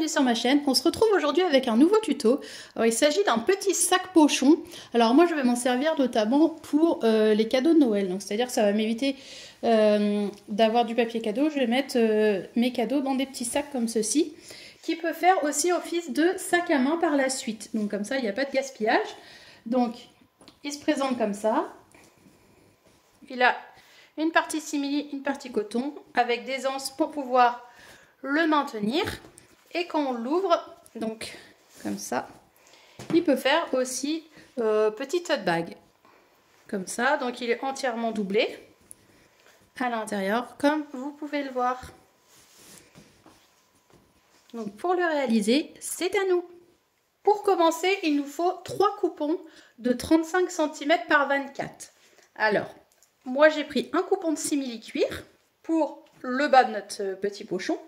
bienvenue sur ma chaîne. On se retrouve aujourd'hui avec un nouveau tuto. Alors, il s'agit d'un petit sac pochon. Alors moi je vais m'en servir notamment pour les cadeaux de Noël. Donc c'est-à-dire que ça va m'éviter d'avoir du papier cadeau. Je vais mettre mes cadeaux dans des petits sacs comme ceci, qui peut faire aussi office de sac à main par la suite. Donc comme ça il n'y a pas de gaspillage. Donc il se présente comme ça. Il a une partie simili, une partie coton, avec des anses pour pouvoir le maintenir. Et quand on l'ouvre, donc comme ça, il peut faire aussi petit tote bag. Comme ça, donc il est entièrement doublé à l'intérieur, comme vous pouvez le voir. Donc pour le réaliser, c'est à nous. Pour commencer, il nous faut 3 coupons de 35 cm par 24. Alors, moi j'ai pris un coupon de simili-cuir pour le bas de notre petit pochon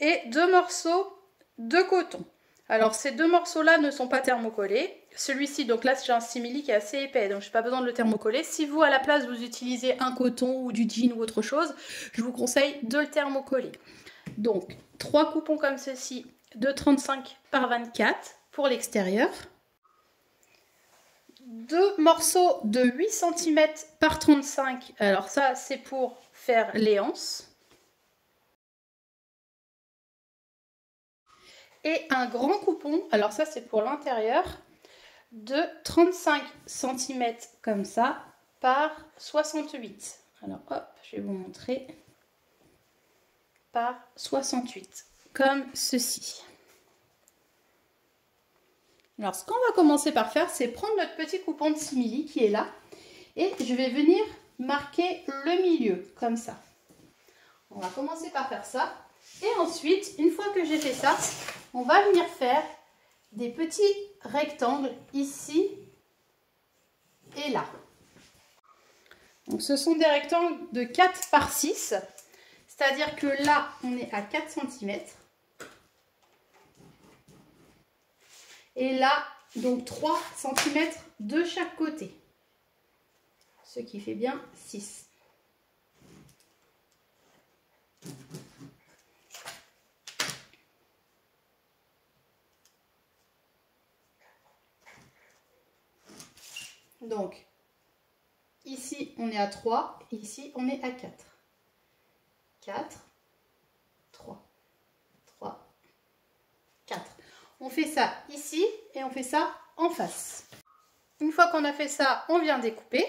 et 2 morceaux de coton. Alors ces 2 morceaux là ne sont pas thermocollés. Celui-ci, donc là j'ai un simili qui est assez épais, donc je n'ai pas besoin de le thermocoller. Si vous à la place vous utilisez un coton ou du jean ou autre chose, je vous conseille de le thermocoller. Donc 3 coupons comme ceci de 35 par 24 pour l'extérieur. 2 morceaux de 8 cm par 35, alors ça c'est pour faire les anses. Et un grand coupon, alors ça c'est pour l'intérieur, de 35 cm comme ça par 68. Alors hop, je vais vous montrer. Par 68, comme ceci. Alors ce qu'on va commencer par faire, c'est prendre notre petit coupon de simili qui est là. Et je vais venir marquer le milieu, comme ça. On va commencer par faire ça. Et ensuite, une fois que j'ai fait ça, on va venir faire des petits rectangles ici et là. Donc ce sont des rectangles de 4 par 6. C'est-à-dire que là, on est à 4 cm. Et là, donc 3 cm de chaque côté. Ce qui fait bien 6. Donc, ici, on est à 3. Et ici, on est à 4. 4, 3, 3, 4. On fait ça ici et on fait ça en face. Une fois qu'on a fait ça, on vient découper.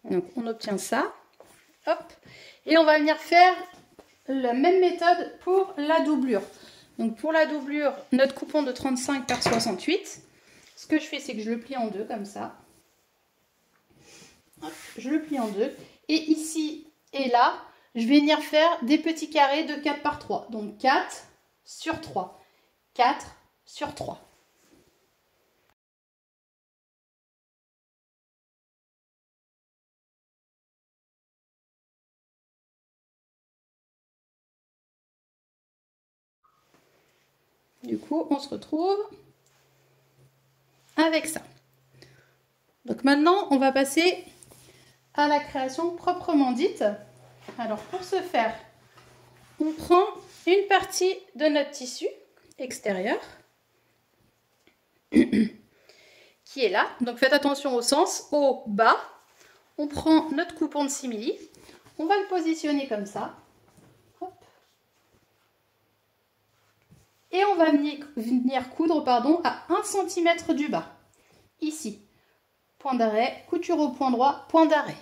Donc on obtient ça. Hop. Et on va venir faire la même méthode pour la doublure. Donc pour la doublure, notre coupon de 35 par 68, ce que je fais, c'est que je le plie en deux comme ça. Hop, je le plie en deux. Et ici et là, je vais venir faire des petits carrés de 4 par 3. Donc 4 sur 3. 4 sur 3. Du coup, on se retrouve avec ça. Donc maintenant, on va passer à la création proprement dite. Alors pour ce faire, on prend une partie de notre tissu extérieur qui est là. Donc faites attention au sens, au bas. On prend notre coupon de simili. On va le positionner comme ça. Hop. Et on va venir coudre à 1 cm du bas. Ici. Point d'arrêt, couture au point droit, point d'arrêt.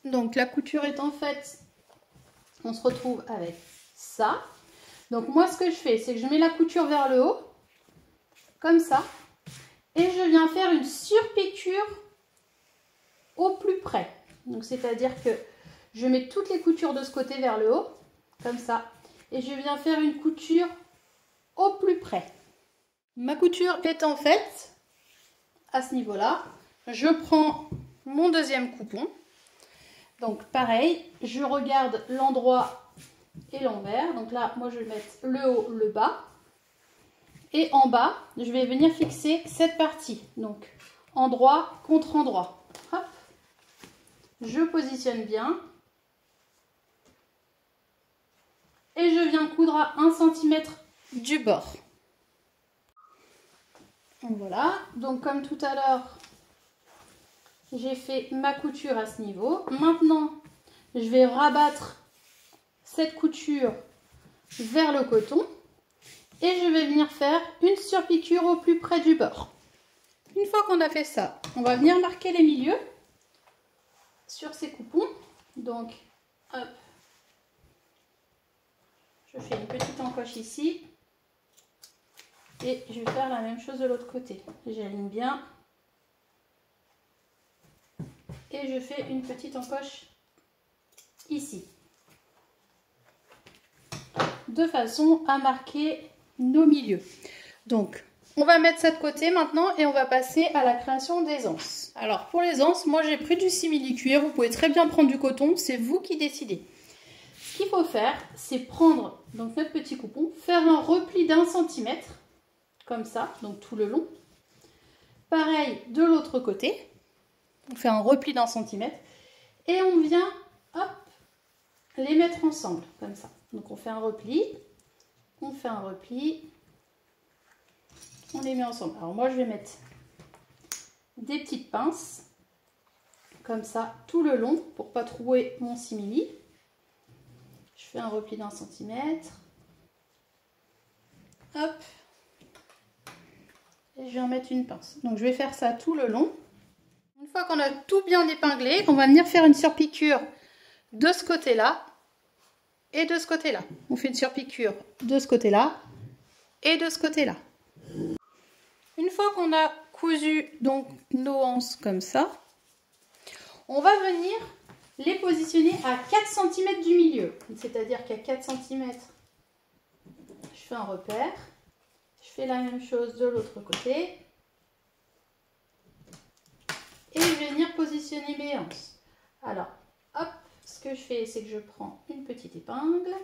Donc la couture étant faite, on se retrouve avec ça. Donc moi ce que je fais, c'est que je mets la couture vers le haut, comme ça. Et je viens faire une surpiqûre au plus près. Donc c'est-à-dire que je mets toutes les coutures de ce côté vers le haut, comme ça. Et je viens faire une couture au plus près. Ma couture étant faite, à ce niveau-là, je prends mon deuxième coupon. Donc pareil, je regarde l'endroit et l'envers. Donc là, moi je vais mettre le haut, le bas. Et en bas, je vais venir fixer cette partie. Donc endroit contre endroit. Hop. Je positionne bien. Et et je viens coudre à 1 cm du bord. Voilà, donc comme tout à l'heure, j'ai fait ma couture à ce niveau. Maintenant, je vais rabattre cette couture vers le coton et je vais venir faire une surpiqûre au plus près du bord. Une fois qu'on a fait ça, on va venir marquer les milieux sur ces coupons. Donc, hop, je fais une petite encoche ici et je vais faire la même chose de l'autre côté. J'aligne bien et je fais une petite encoche ici, de façon à marquer nos milieux. Donc, on va mettre ça de côté maintenant et on va passer à la création des anses. Alors, pour les anses, moi j'ai pris du simili-cuir. Vous pouvez très bien prendre du coton, c'est vous qui décidez. Ce qu'il faut faire, c'est prendre donc notre petit coupon, faire un repli d'1 cm, comme ça, donc tout le long. Pareil de l'autre côté, on fait un repli d'1 cm et on vient, hop, les mettre ensemble, comme ça. Donc on fait un repli, on fait un repli, on les met ensemble. Alors moi je vais mettre des petites pinces, comme ça, tout le long, pour pas trouer mon simili. Je fais un repli d'1 cm. Hop. Et je viens mettre une pince. Donc je vais faire ça tout le long. Une fois qu'on a tout bien épinglé, on va venir faire une surpiqûre de ce côté-là et de ce côté-là. On fait une surpiqûre de ce côté-là et de ce côté-là. Une fois qu'on a cousu donc nos anses comme ça, on va venir les positionner à 4 cm du milieu. C'est-à-dire qu'à 4 cm, je fais un repère. Je fais la même chose de l'autre côté. Et je vais venir positionner mes anses. Alors, hop, ce que je fais, c'est que je prends une petite épingle.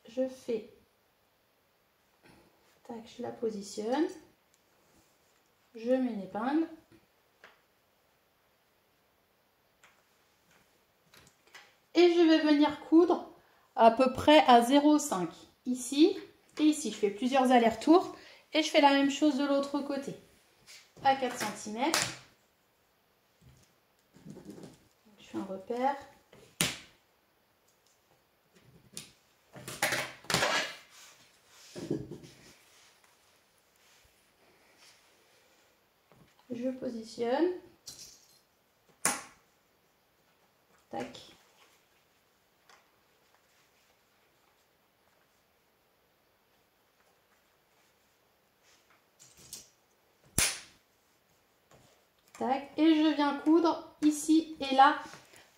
Je fais, tac, je la positionne. Je mets une épingle. Et je vais venir coudre à peu près à 0,5 ici et ici. Je fais plusieurs allers-retours et je fais la même chose de l'autre côté. À 4 cm. Je fais un repère. Je positionne. Tac. Tac. Et je viens coudre ici et là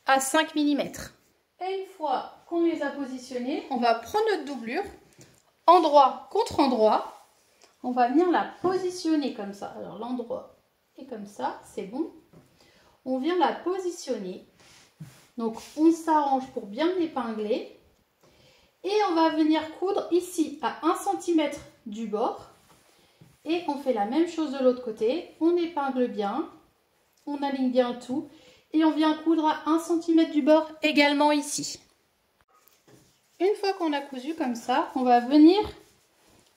à 5 mm. Et une fois qu'on les a positionnés, on va prendre notre doublure, endroit contre endroit. On va venir la positionner comme ça. Alors l'endroit est comme ça, c'est bon. On vient la positionner. Donc on s'arrange pour bien l'épingler. Et on va venir coudre ici à 1 cm du bord. Et on fait la même chose de l'autre côté. On épingle bien. On aligne bien tout. Et on vient coudre à 1 cm du bord également ici. Une fois qu'on a cousu comme ça, on va venir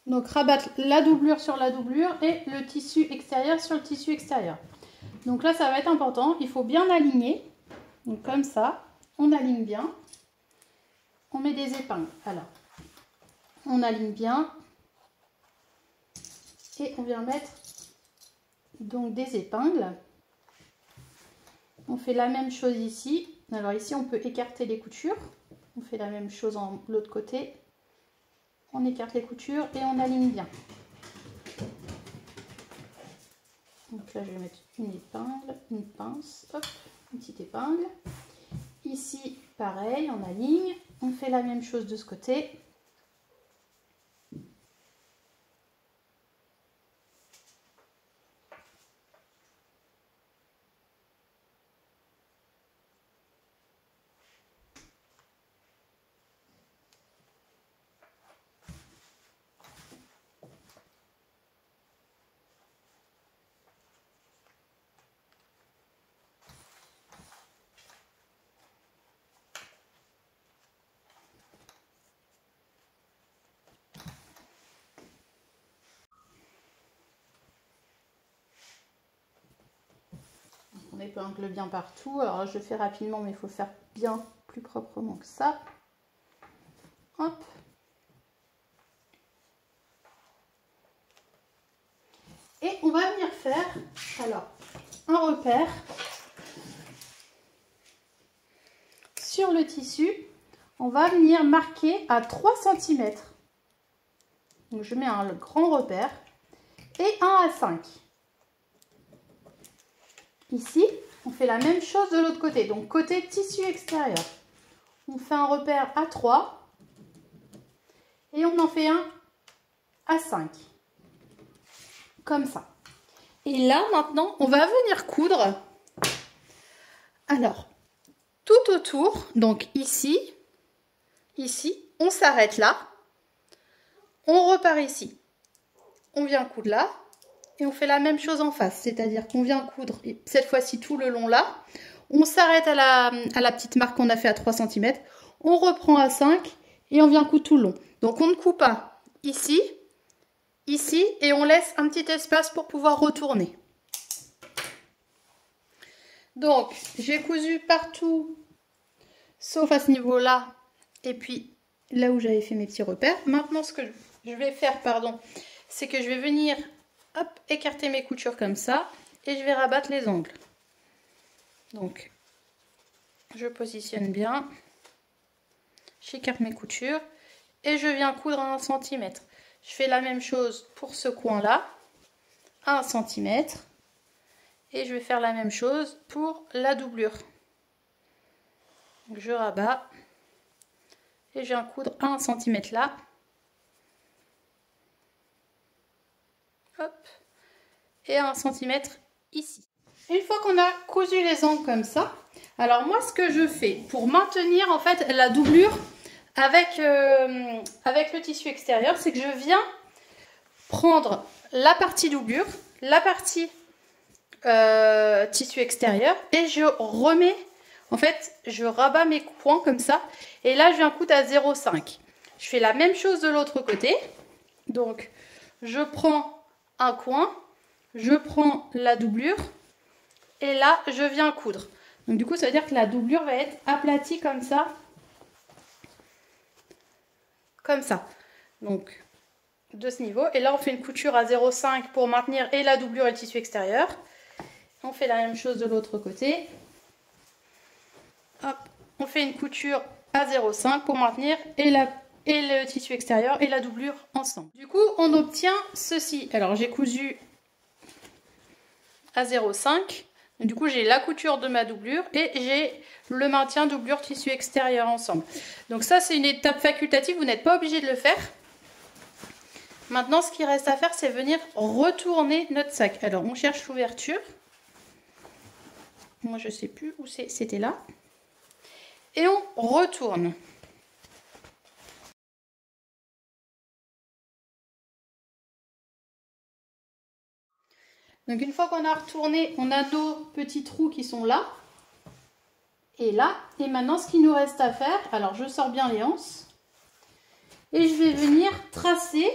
donc rabattre la doublure sur la doublure et le tissu extérieur sur le tissu extérieur. Donc là, ça va être important. Il faut bien aligner. Donc comme ça, on aligne bien. On met des épingles. Alors, on aligne bien. Et on vient mettre donc des épingles. On fait la même chose ici. Alors ici, on peut écarter les coutures. On fait la même chose de l'autre côté. On écarte les coutures et on aligne bien. Donc là, je vais mettre une épingle, une pince, hop, une petite épingle. Ici, pareil, on aligne. On fait la même chose de ce côté. On épingle bien partout. Alors là, je fais rapidement, mais il faut faire bien plus proprement que ça. Hop. Et on va venir faire, alors, un repère sur le tissu. On va venir marquer à 3 cm. Donc je mets un grand repère et un à 5. Ici, on fait la même chose de l'autre côté. Donc côté tissu extérieur, on fait un repère à 3 et on en fait un à 5. Comme ça. Et là, maintenant, on va venir coudre. Alors, tout autour, donc ici, on s'arrête là. On repart ici. On vient coudre là. Et on fait la même chose en face. C'est-à-dire qu'on vient coudre, cette fois-ci, tout le long là. On s'arrête à la petite marque qu'on a fait à 3 cm. On reprend à 5 et on vient coudre tout le long. Donc, on ne coupe pas ici, ici, et on laisse un petit espace pour pouvoir retourner. Donc, j'ai cousu partout, sauf à ce niveau-là, et puis là où j'avais fait mes petits repères. Maintenant, ce que je vais faire, c'est que je vais venir, hop, écarter mes coutures comme ça, et je vais rabattre les angles. Donc, je positionne bien, j'écarte mes coutures, et je viens coudre à 1 cm. Je fais la même chose pour ce coin-là, à 1 cm. Et je vais faire la même chose pour la doublure. Donc je rabats et je viens coudre à 1 cm là. Hop. Et à 1 cm ici. Une fois qu'on a cousu les angles comme ça, alors moi ce que je fais pour maintenir en fait la doublure avec le tissu extérieur, c'est que je viens prendre la partie doublure, la partie tissu extérieur et je remets, en fait je rabats mes points comme ça et là je viens coudre à 0,5. Je fais la même chose de l'autre côté, donc je prends un coin, je prends la doublure et là je viens coudre. Donc du coup ça veut dire que la doublure va être aplatie comme ça, donc de ce niveau, et là on fait une couture à 0,5 pour maintenir et la doublure et le tissu extérieur. On fait la même chose de l'autre côté. Hop, on fait une couture à 0,5 pour maintenir et le tissu extérieur et la doublure ensemble. Du coup, on obtient ceci. Alors, j'ai cousu à 0,5. Du coup, j'ai la couture de ma doublure et j'ai le maintien doublure tissu extérieur ensemble. Donc ça, c'est une étape facultative. Vous n'êtes pas obligé de le faire. Maintenant, ce qui reste à faire, c'est venir retourner notre sac. Alors, on cherche l'ouverture. Moi, je sais plus où c'était là. Et on retourne. Donc, une fois qu'on a retourné, on a nos petits trous qui sont là. Et là. Et maintenant, ce qu'il nous reste à faire, alors je sors bien les anses. Et je vais venir tracer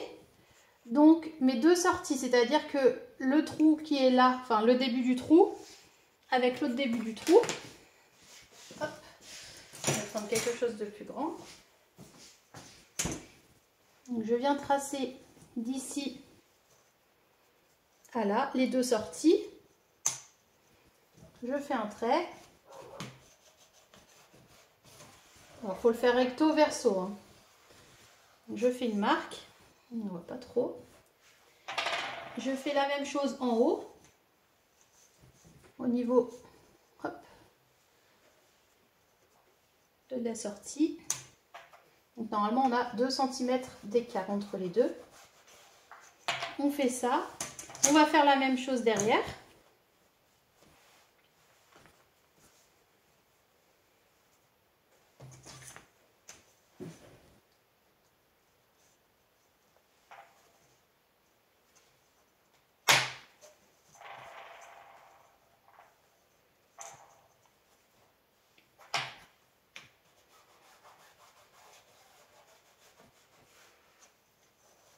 donc mes deux sorties. C'est-à-dire que le trou qui est là, enfin le début du trou, avec l'autre début du trou. Hop. Je vais prendre quelque chose de plus grand. Donc, je viens tracer d'ici à là les deux sorties. Je fais un trait. Alors, il faut le faire recto verso. Hein. Je fais une marque. On ne voit pas trop. Je fais la même chose en haut. Au niveau hop, de la sortie. Donc, normalement, on a 2 cm d'écart entre les deux. On fait ça. On va faire la même chose derrière.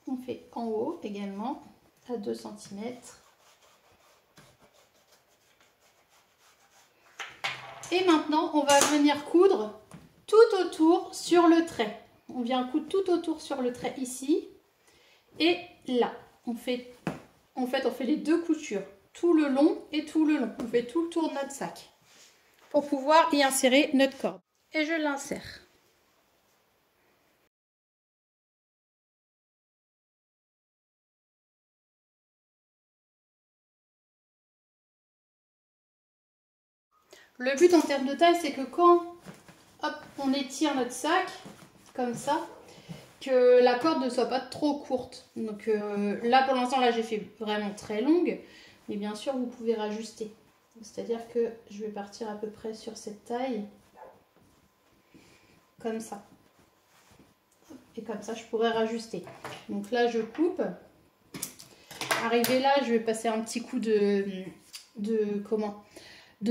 On fait en haut également à 2 cm. Et maintenant, on va venir coudre tout autour sur le trait. On vient coudre tout autour sur le trait ici. Et là, en fait, on fait les deux coutures. Tout le long et tout le long. On fait tout le tour de notre sac. Pour pouvoir y insérer notre corde. Et je l'insère. Le but en termes de taille, c'est que quand hop, on étire notre sac, comme ça, que la corde ne soit pas trop courte. Donc là, pour l'instant, là, j'ai fait vraiment très longue. Mais bien sûr, vous pouvez rajuster. C'est-à-dire que je vais partir à peu près sur cette taille. Comme ça. Et comme ça, je pourrais rajuster. Donc là, je coupe. Arrivé là, je vais passer un petit coup de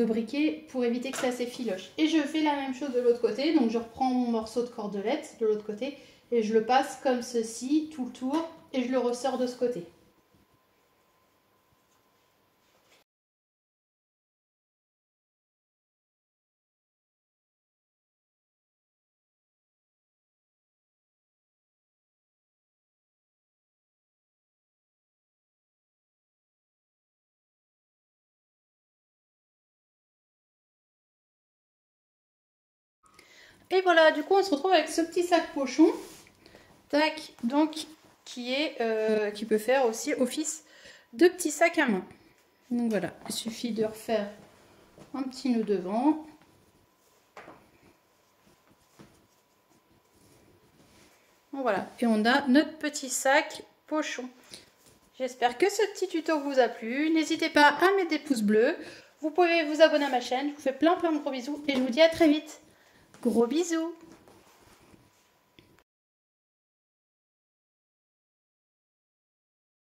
briquet pour éviter que ça s'effiloche. Et je fais la même chose de l'autre côté. Donc je reprends mon morceau de cordelette de l'autre côté et je le passe comme ceci tout le tour et je le ressors de ce côté. Et voilà, du coup, on se retrouve avec ce petit sac pochon, tac, donc qui peut faire aussi office de petit sac à main. Donc voilà, il suffit de refaire un petit nœud devant. Voilà, et on a notre petit sac pochon. J'espère que ce petit tuto vous a plu. N'hésitez pas à mettre des pouces bleus. Vous pouvez vous abonner à ma chaîne. Je vous fais plein de gros bisous et je vous dis à très vite. Gros bisous!